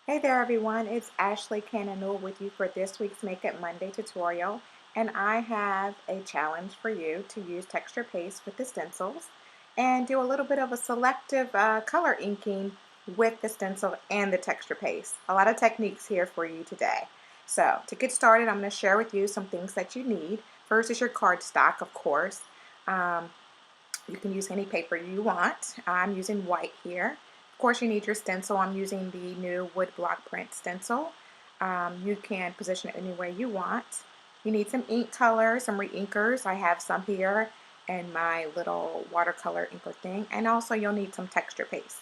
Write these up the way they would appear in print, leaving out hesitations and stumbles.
Hey there everyone, it's Ashley Cannon Newell with you for this week's Make It Monday tutorial, and I have a challenge for you to use texture paste with the stencils and do a little bit of a selective color inking with the stencil and the texture paste. A lot of techniques here for you today. So to get started, I'm going to share with you some things that you need. First is your cardstock, of course. Um, you can use any paper you want. I'm using white here. Of course, you need your stencil. I'm using the new wood block print stencil. You can position it any way you want. You need some ink color, some reinkers. I have some here and my little watercolor inker thing. And also you'll need some texture paste.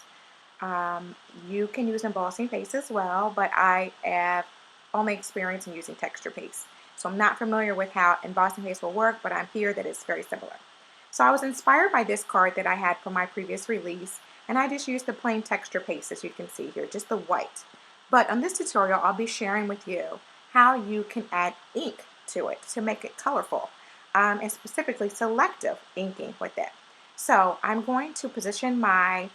You can use embossing paste as well, but I have only experience in using texture paste. So I'm not familiar with how embossing paste will work, but I'm here that it's very similar. So I was inspired by this card that I had from my previous release, and I just used the plain texture paste, as you can see here, just the white. But on this tutorial, I'll be sharing with you how you can add ink to it to make it colorful, and specifically selective inking with it. So I'm going to position my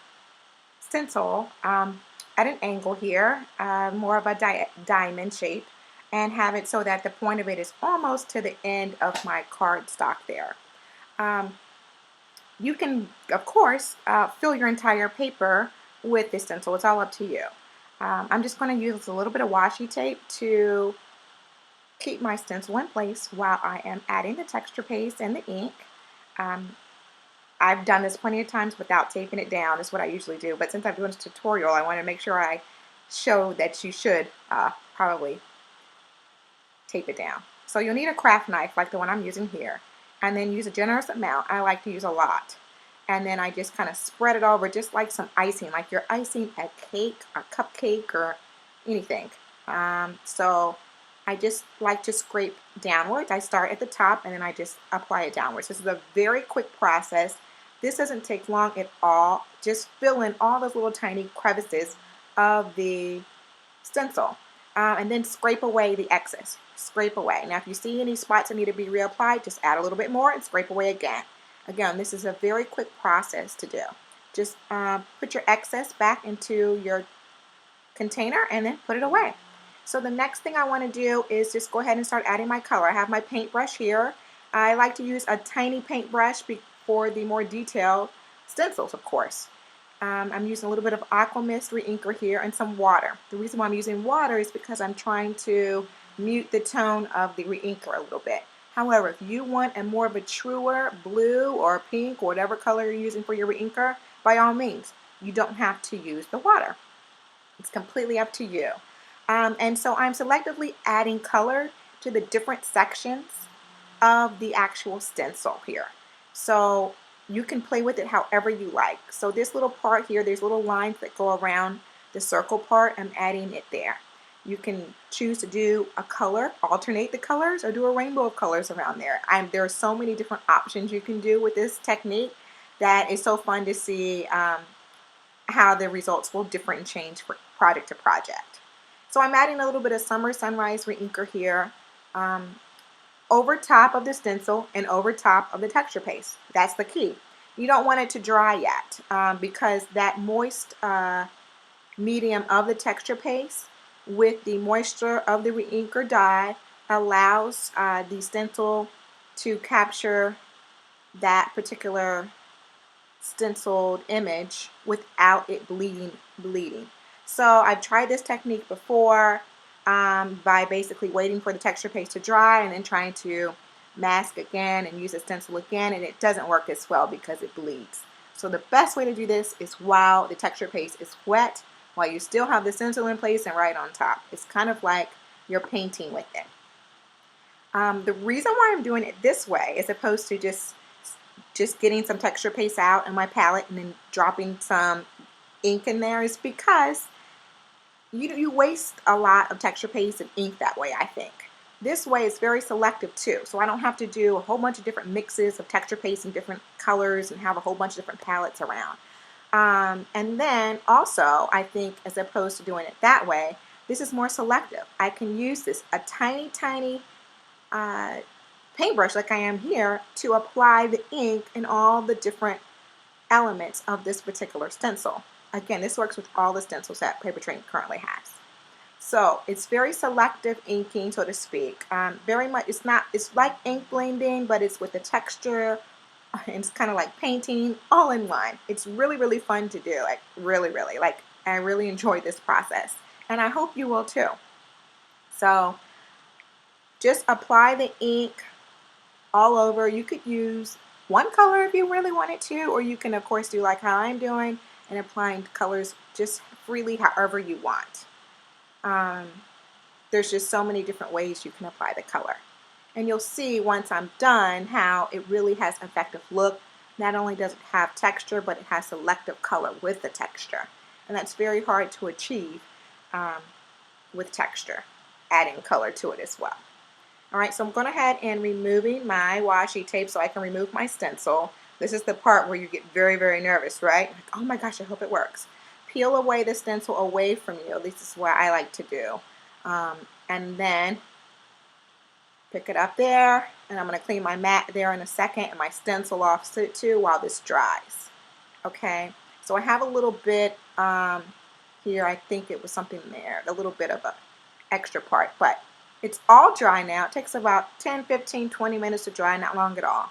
stencil at an angle here, more of a diamond shape, and have it so that the point of it is almost to the end of my cardstock there. Um, you can, of course, fill your entire paper with this stencil. It's all up to you. I'm just going to use a little bit of washi tape to keep my stencil in place while I am adding the texture paste and the ink. Um, I've done this plenty of times without taping it down, is what I usually do. But since I'm doing this tutorial, I want to make sure I show that you should probably tape it down. So you'll need a craft knife like the one I'm using here, and then use a generous amount. I like to use a lot. And then I just kind of spread it over just like some icing, like you're icing a cake, a cupcake, or anything. So I just like to scrape downwards. I start at the top and then I just apply it downwards. This is a very quick process. This doesn't take long at all. Just fill in all those little tiny crevices of the stencil. And then scrape away the excess. Scrape away. Now if you see any spots that need to be reapplied, just add a little bit more and scrape away again. Again, this is a very quick process to do. Just put your excess back into your container and then put it away. So the next thing I want to do is just go ahead and start adding my color. I have my paintbrush here. I like to use a tiny paintbrush for the more detailed stencils, of course. I'm using a little bit of aqua mist reinker here and some water. The reason why I'm using water is because I'm trying to mute the tone of the reinker a little bit. However, if you want a more of a truer blue or pink or whatever color you're using for your reinker, by all means, you don't have to use the water. It's completely up to you. And so I'm selectively adding color to the different sections of the actual stencil here. So you can play with it however you like. So this little part here, there's little lines that go around the circle part. I'm adding it there. You can choose to do a color, alternate the colors, or do a rainbow of colors around there. There are so many different options you can do with this technique that is so fun to see how the results will differ and change from project to project. So I'm adding a little bit of Summer Sunrise reinker here over top of the stencil and over top of the texture paste. That's the key. You don't want it to dry yet because that moist medium of the texture paste with the moisture of the reinker dye allows the stencil to capture that particular stenciled image without it bleeding. So I've tried this technique before by basically waiting for the texture paste to dry and then trying to mask again and use a stencil again, and it doesn't work as well because it bleeds. So the best way to do this is while the texture paste is wet, while you still have the stencil in place and right on top. It's kind of like you're painting with it. The reason why I'm doing it this way as opposed to just getting some texture paste out in my palette and then dropping some ink in there is because you waste a lot of texture paste and ink that way, I think. This way is very selective too, so I don't have to do a whole bunch of different mixes of texture paste in different colors and have a whole bunch of different palettes around. And then also, I think as opposed to doing it that way, this is more selective. I can use this, a tiny, tiny paintbrush like I am here, to apply the ink in all the different elements of this particular stencil. Again, this works with all the stencils that Paper Train currently has. So it's very selective inking, so to speak. Very much, it's like ink blending, but it's with the texture. And it's kind of like painting all in one. It's really, really fun to do. Like really, really, like I really enjoy this process. And I hope you will too. So just apply the ink all over. You could use one color if you really wanted to, or you can of course do like how I'm doing and applying colors just freely however you want. There's just so many different ways you can apply the color. And you'll see once I'm done how it really has an effective look. Not only does it have texture, but it has selective color with the texture. And that's very hard to achieve with texture, adding color to it as well. All right, so I'm going ahead and removing my washi tape so I can remove my stencil. This is the part where you get very, very nervous, right? Like, oh my gosh, I hope it works. Peel away the stencil away from you. This is what I like to do. And then pick it up there, and I'm going to clean my mat there in a second and my stencil off too while this dries. Okay, so I have a little bit here. I think it was something there, a little bit of an extra part, but it's all dry now. It takes about 10, 15, 20 minutes to dry, not long at all.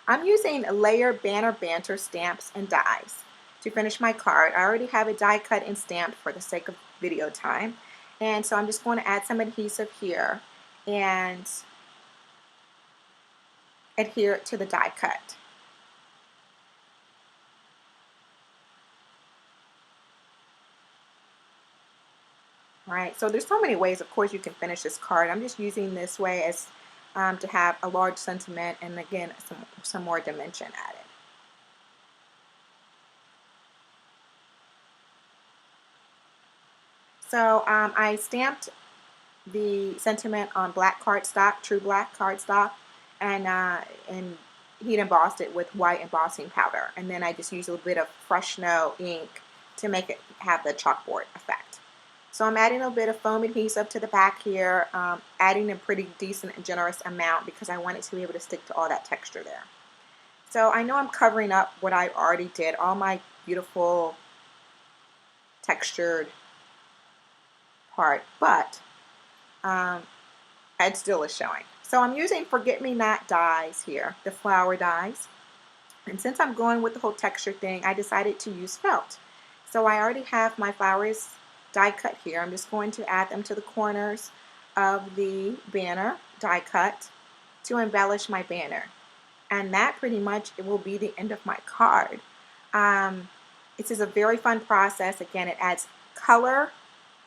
I'm using layer banner banter stamps and dies to finish my card. I already have a die cut and stamped for the sake of video time, and so I'm just going to add some adhesive here and adhere it to the die cut. All right, so there's so many ways, of course, you can finish this card. I'm just using this way as to have a large sentiment and again some more dimension added. So I stamped the sentiment on black cardstock, true black cardstock, and heat embossed it with white embossing powder. And then I just used a little bit of fresh snow ink to make it have the chalkboard effect. So I'm adding a bit of foam adhesive to the back here, adding a pretty decent and generous amount because I want it to be able to stick to all that texture there. So I know I'm covering up what I already did, all my beautiful textured part, but it still is showing. So I'm using forget-me-not dies here, the flower dies. And since I'm going with the whole texture thing, I decided to use felt. So I already have my flowers die cut here. I'm just going to add them to the corners of the banner die cut to embellish my banner. And that pretty much it will be the end of my card. This is a very fun process. Again, it adds color,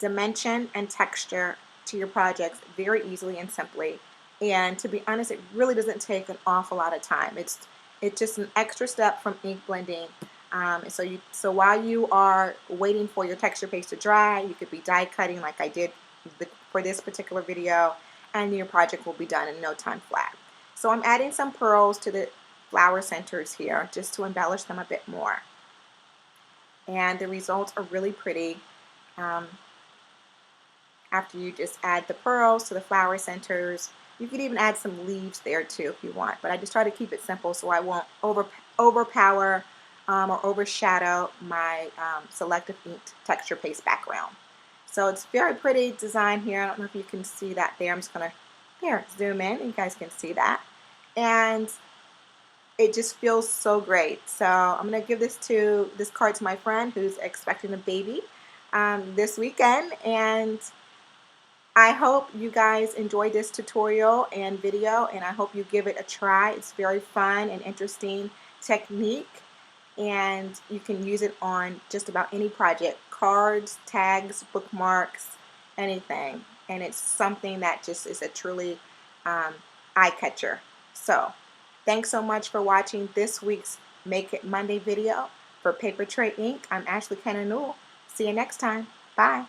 dimension, and texture to your projects very easily and simply. And to be honest, it really doesn't take an awful lot of time. It's just an extra step from ink blending. So while you are waiting for your texture paste to dry, you could be die cutting like I did for this particular video, and your project will be done in no time flat. So I'm adding some pearls to the flower centers here just to embellish them a bit more. And the results are really pretty. After you just add the pearls to the flower centers, you could even add some leaves there too if you want, but I just try to keep it simple so I won't overpower or overshadow my selective inked texture paste background. So it's very pretty design here. I don't know if you can see that there. I'm just going to zoom in. You guys can see that. And it just feels so great. So I'm going to give this card to my friend who's expecting a baby this weekend. And I hope you guys enjoyed this tutorial and video, and I hope you give it a try. It's very fun and interesting technique, and you can use it on just about any project, cards, tags, bookmarks, anything. And it's something that just is a truly eye-catcher. So thanks so much for watching this week's Make It Monday video. For Paper Tray Ink, I'm Ashley Cannon Newell. See you next time. Bye.